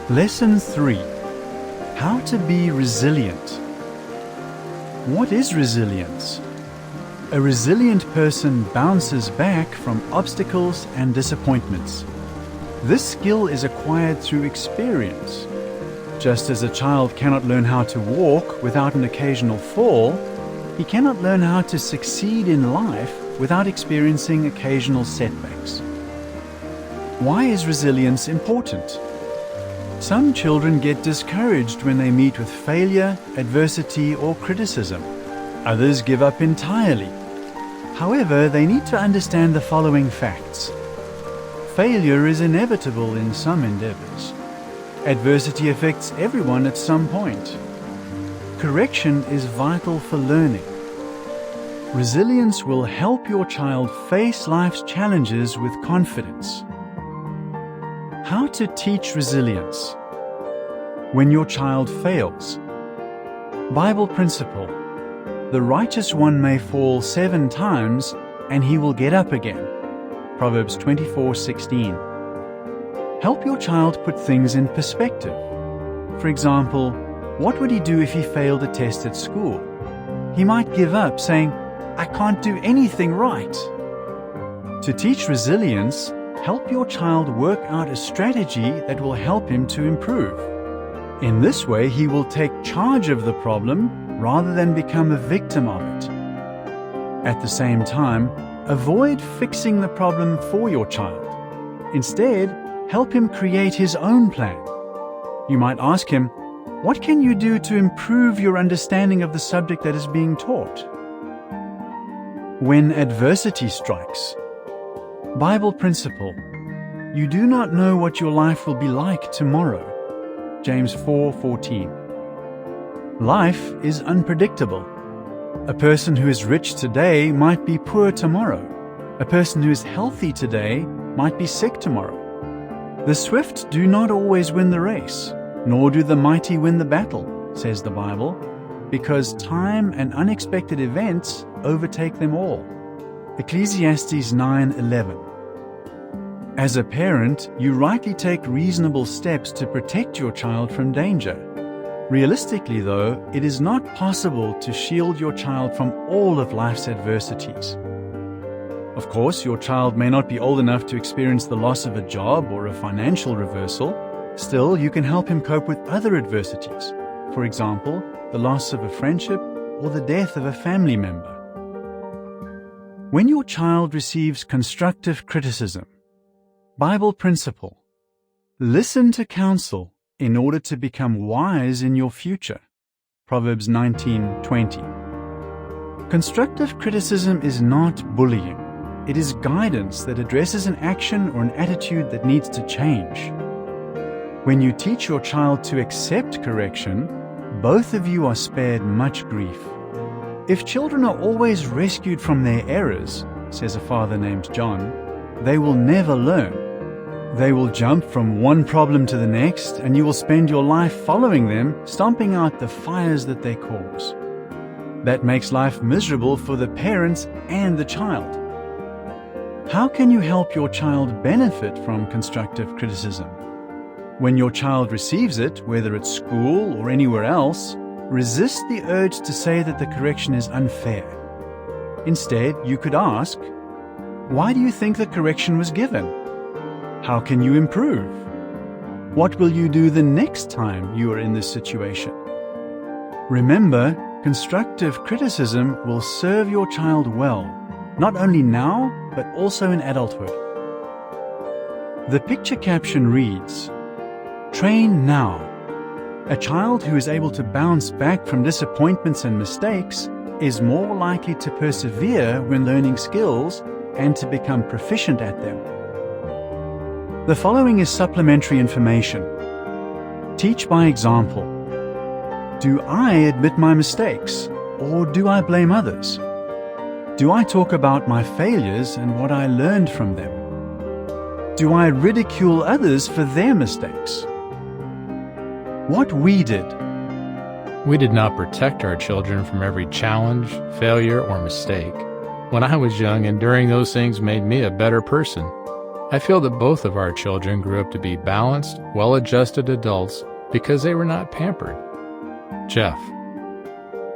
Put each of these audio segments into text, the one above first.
Lesson 3. How to be resilient. What is resilience? A resilient person bounces back from obstacles and disappointments. This skill is acquired through experience. Just as a child cannot learn how to walk without an occasional fall, he cannot learn how to succeed in life without experiencing occasional setbacks. Why is resilience important? Some children get discouraged when they meet with failure, adversity, or criticism. Others give up entirely. However, they need to understand the following facts. Failure is inevitable in some endeavors. Adversity affects everyone at some point. Correction is vital for learning. Resilience will help your child face life's challenges with confidence. How to teach resilience. When your child fails. Bible principle. The righteous one may fall 7 times, and he will get up again. Proverbs 24:16. Help your child put things in perspective. For example, what would he do if he failed a test at school? He might give up, saying, "I can't do anything right." To teach resilience, help your child work out a strategy that will help him to improve. In this way, he will take charge of the problem rather than become a victim of it. At the same time, avoid fixing the problem for your child. Instead, help him create his own plan. You might ask him, "What can you do to improve your understanding of the subject that is being taught?" When adversity strikes. Bible principle. You do not know what your life will be like tomorrow. James 4:14. Life is unpredictable. A person who is rich today might be poor tomorrow. A person who is healthy today might be sick tomorrow. The swift do not always win the race, nor do the mighty win the battle, says the Bible, because time and unexpected events overtake them all. Ecclesiastes 9:11. As a parent, you rightly take reasonable steps to protect your child from danger. Realistically, though, it is not possible to shield your child from all of life's adversities. Of course, your child may not be old enough to experience the loss of a job or a financial reversal. Still, you can help him cope with other adversities. For example, the loss of a friendship or the death of a family member. When your child receives constructive criticism. Bible principle. Listen to counsel in order to become wise in your future. Proverbs 19:20. Constructive criticism is not bullying. It is guidance that addresses an action or an attitude that needs to change. When you teach your child to accept correction, both of you are spared much grief. If children are always rescued from their errors, says a father named John, they will never learn. They will jump from one problem to the next, and you will spend your life following them, stomping out the fires that they cause. That makes life miserable for the parents and the child. How can you help your child benefit from constructive criticism? When your child receives it, whether at school or anywhere else, resist the urge to say that the correction is unfair. Instead, you could ask, "Why do you think the correction was given? How can you improve? What will you do the next time you are in this situation?" Remember, constructive criticism will serve your child well, not only now, but also in adulthood. The picture caption reads, "Train now." A child who is able to bounce back from disappointments and mistakes is more likely to persevere when learning skills and to become proficient at them. The following is supplementary information. Teach by example. Do I admit my mistakes, or do I blame others? Do I talk about my failures and what I learned from them? Do I ridicule others for their mistakes? What we did. We did not protect our children from every challenge, failure, or mistake. When I was young, enduring those things made me a better person. I feel that both of our children grew up to be balanced, well-adjusted adults because they were not pampered. Jeff.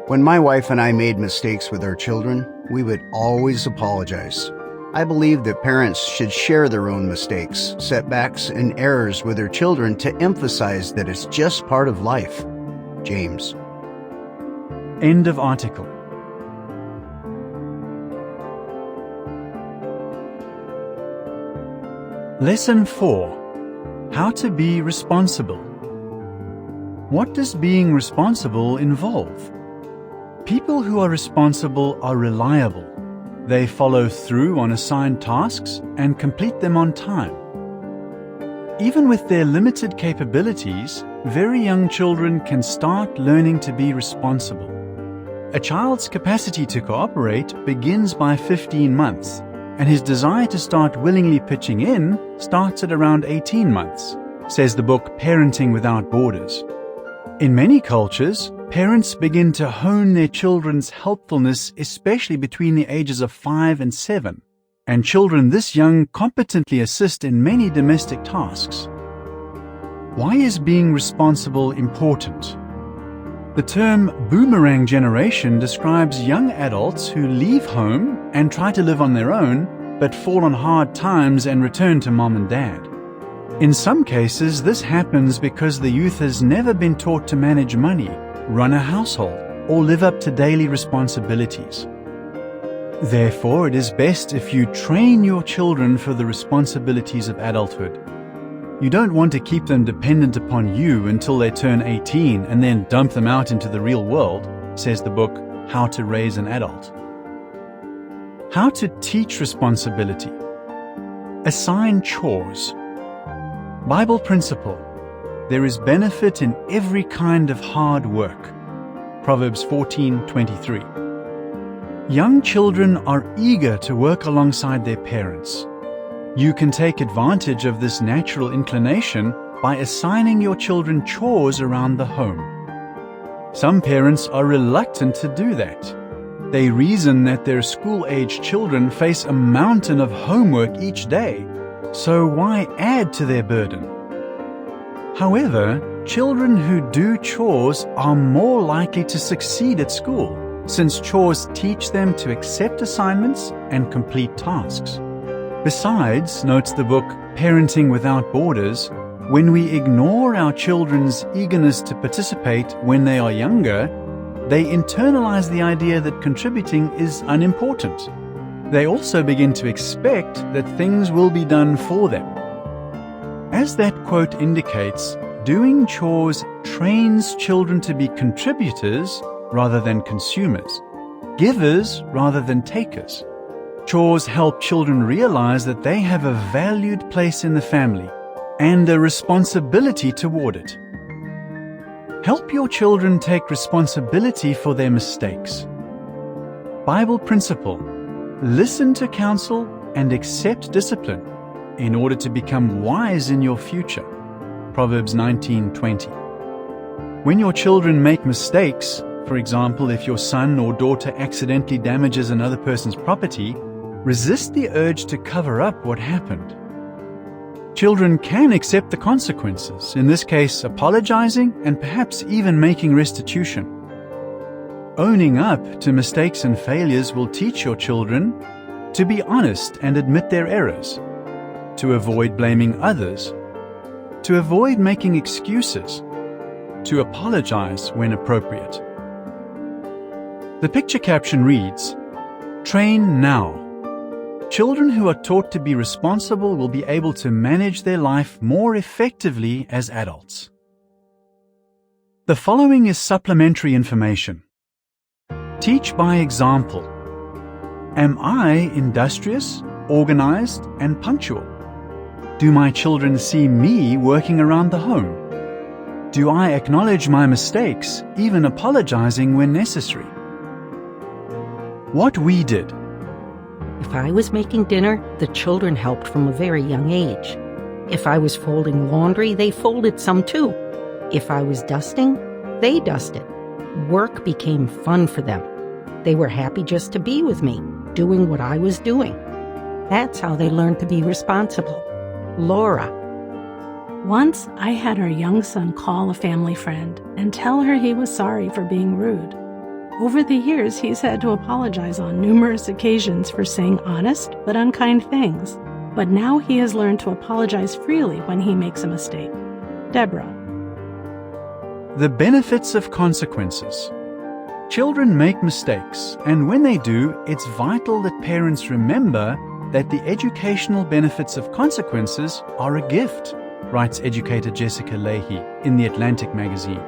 When my wife and I made mistakes with our children, we would always apologize. I believe that parents should share their own mistakes, setbacks, and errors with their children to emphasize that it's just part of life. James. End of article. Lesson 4. How to be responsible. What does being responsible involve? People who are responsible are reliable. They follow through on assigned tasks and complete them on time. Even with their limited capabilities, very young children can start learning to be responsible. A child's capacity to cooperate begins by 15 months, and his desire to start willingly pitching in starts at around 18 months, says the book Parenting Without Borders. In many cultures, parents begin to hone their children's helpfulness especially between the ages of 5 and 7, and children this young competently assist in many domestic tasks. Why is being responsible important? The term boomerang generation describes young adults who leave home and try to live on their own, but fall on hard times and return to mom and dad. In some cases, this happens because the youth has never been taught to manage money, run a household, or live up to daily responsibilities. Therefore, it is best if you train your children for the responsibilities of adulthood. You don't want to keep them dependent upon you until they turn 18 and then dump them out into the real world, says the book How to Raise an Adult. How to teach responsibility. Assign chores. Bible principle. There is benefit in every kind of hard work. Proverbs 14:23. Young children are eager to work alongside their parents. You can take advantage of this natural inclination by assigning your children chores around the home. Some parents are reluctant to do that. They reason that their school-age children face a mountain of homework each day, so why add to their burden? However, children who do chores are more likely to succeed at school, since chores teach them to accept assignments and complete tasks. Besides, notes the book Parenting Without Borders, when we ignore our children's eagerness to participate when they are younger, they internalize the idea that contributing is unimportant. They also begin to expect that things will be done for them. As that quote indicates, doing chores trains children to be contributors rather than consumers, givers rather than takers. Chores help children realize that they have a valued place in the family and a responsibility toward it. Help your children take responsibility for their mistakes. Bible principle: listen to counsel and accept discipline in order to become wise in your future. Proverbs 19:20. When your children make mistakes, for example, if your son or daughter accidentally damages another person's property, resist the urge to cover up what happened. Children can accept the consequences, in this case apologizing and perhaps even making restitution. Owning up to mistakes and failures will teach your children to be honest and admit their errors, to avoid blaming others, to avoid making excuses, to apologize when appropriate. The picture caption reads, "Train now." Children who are taught to be responsible will be able to manage their life more effectively as adults. The following is supplementary information. Teach by example. Am I industrious, organized, and punctual? Do my children see me working around the home? Do I acknowledge my mistakes, even apologizing when necessary? What we did. If I was making dinner, the children helped from a very young age. If I was folding laundry, they folded some too. If I was dusting, they dusted. Work became fun for them. They were happy just to be with me, doing what I was doing. That's how they learned to be responsible. Laura. Once, I had our young son call a family friend and tell her he was sorry for being rude. Over the years, he's had to apologize on numerous occasions for saying honest but unkind things. But now he has learned to apologize freely when he makes a mistake. Deborah. The benefits of consequences. Children make mistakes, and when they do, it's vital that parents remember that the educational benefits of consequences are a gift, writes educator Jessica Leahy in The Atlantic magazine.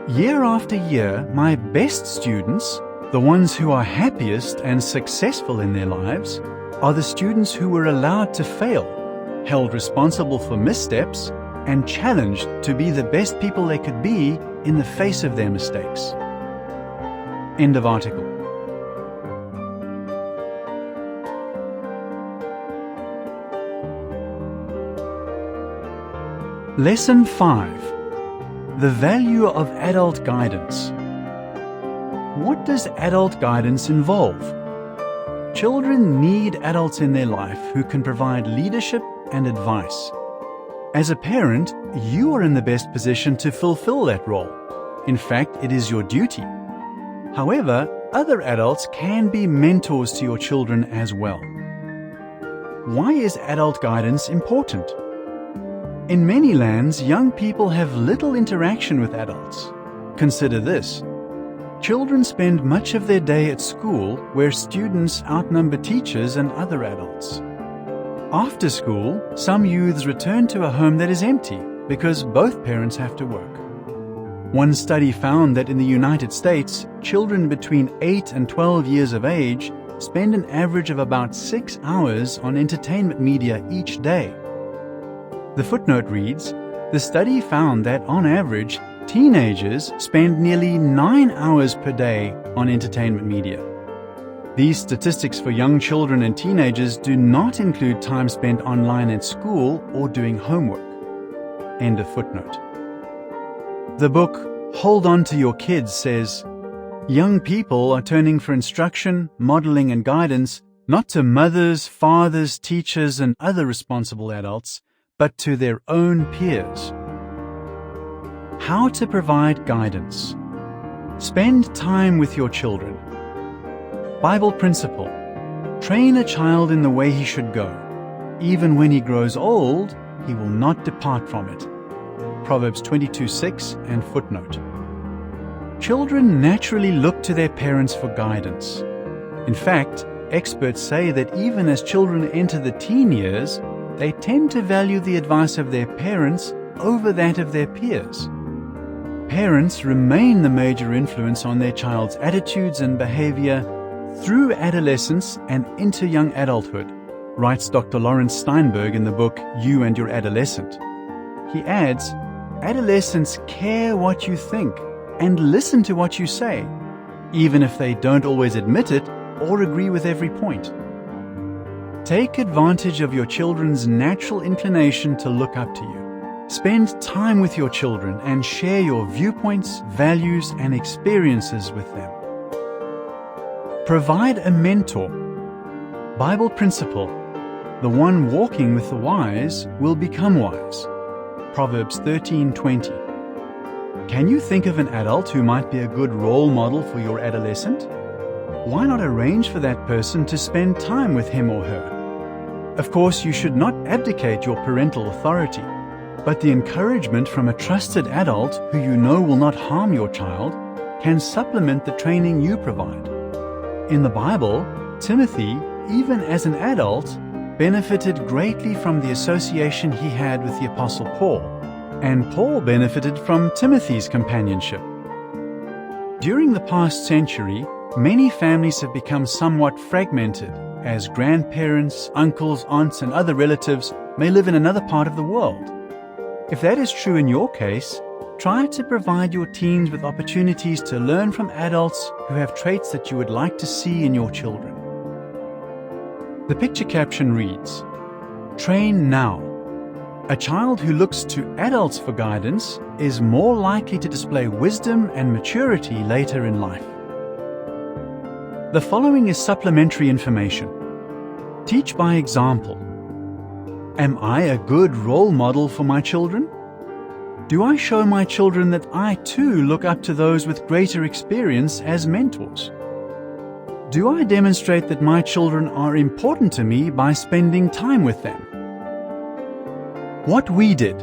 Year after year, my best students, the ones who are happiest and successful in their lives, are the students who were allowed to fail, held responsible for missteps, and challenged to be the best people they could be in the face of their mistakes. End of article. Lesson 5. The value of adult guidance. What does adult guidance involve? Children need adults in their life who can provide leadership and advice. As a parent, you are in the best position to fulfill that role. In fact, it is your duty. However, other adults can be mentors to your children as well. Why is adult guidance important? In many lands, young people have little interaction with adults. Consider this. Children spend much of their day at school where students outnumber teachers and other adults. After school, some youths return to a home that is empty because both parents have to work. One study found that in the United States, children between 8 and 12 years of age spend an average of about 6 hours on entertainment media each day. The footnote reads, the study found that on average, teenagers spend nearly 9 hours per day on entertainment media. These statistics for young children and teenagers do not include time spent online at school or doing homework. End of footnote. The book Hold On to Your Kids says, young people are turning for instruction, modeling, and guidance not to mothers, fathers, teachers, and other responsible adults, but to their own peers. How to provide guidance. Spend time with your children. Bible principle. Train a child in the way he should go. Even when he grows old, he will not depart from it. Proverbs 22:6 and footnote. Children naturally look to their parents for guidance. In fact, experts say that even as children enter the teen years, they tend to value the advice of their parents over that of their peers. Parents remain the major influence on their child's attitudes and behavior through adolescence and into young adulthood, writes Dr. Lawrence Steinberg in the book You and Your Adolescent. He adds, adolescents care what you think and listen to what you say, even if they don't always admit it or agree with every point. Take advantage of your children's natural inclination to look up to you. Spend time with your children and share your viewpoints, values, and experiences with them. Provide a mentor. Bible principle, the one walking with the wise will become wise. Proverbs 13:20. Can you think of an adult who might be a good role model for your adolescent? Why not arrange for that person to spend time with him or her? Of course, you should not abdicate your parental authority, but the encouragement from a trusted adult who you know will not harm your child can supplement the training you provide. In the Bible, Timothy, even as an adult, benefited greatly from the association he had with the Apostle Paul, and Paul benefited from Timothy's companionship. During the past century, many families have become somewhat fragmented, as grandparents, uncles, aunts, and other relatives may live in another part of the world. If that is true in your case, try to provide your teens with opportunities to learn from adults who have traits that you would like to see in your children. The picture caption reads, Train now. A child who looks to adults for guidance is more likely to display wisdom and maturity later in life. The following is supplementary information. Teach by example. Am I a good role model for my children? Do I show my children that I too look up to those with greater experience as mentors? Do I demonstrate that my children are important to me by spending time with them? What we did.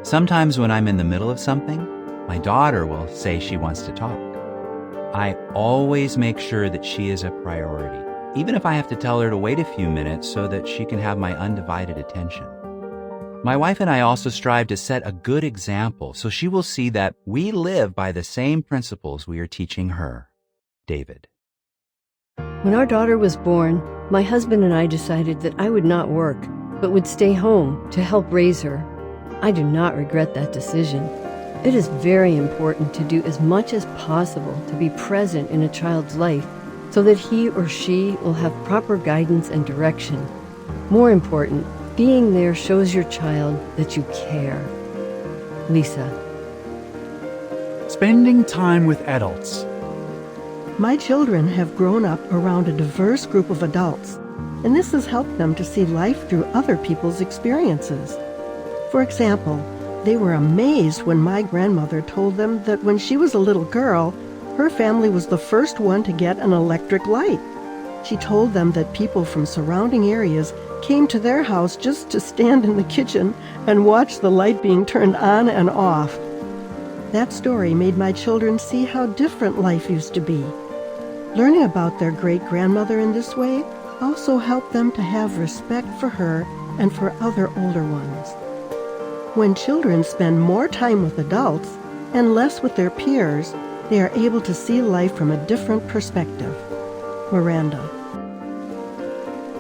Sometimes when I'm in the middle of something, my daughter will say she wants to talk. I always make sure that she is a priority, even if I have to tell her to wait a few minutes so that she can have my undivided attention. My wife and I also strive to set a good example so she will see that we live by the same principles we are teaching her. David. When our daughter was born, my husband and I decided that I would not work, but would stay home to help raise her. I do not regret that decision. It is very important to do as much as possible to be present in a child's life so that he or she will have proper guidance and direction. More important, being there shows your child that you care. Lisa. Spending time with adults. My children have grown up around a diverse group of adults, and this has helped them to see life through other people's experiences. For example, they were amazed when my grandmother told them that when she was a little girl, her family was the first one to get an electric light. She told them that people from surrounding areas came to their house just to stand in the kitchen and watch the light being turned on and off. That story made my children see how different life used to be. Learning about their great-grandmother in this way also helped them to have respect for her and for other older ones. When children spend more time with adults and less with their peers, they are able to see life from a different perspective. Miranda.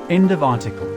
End of article.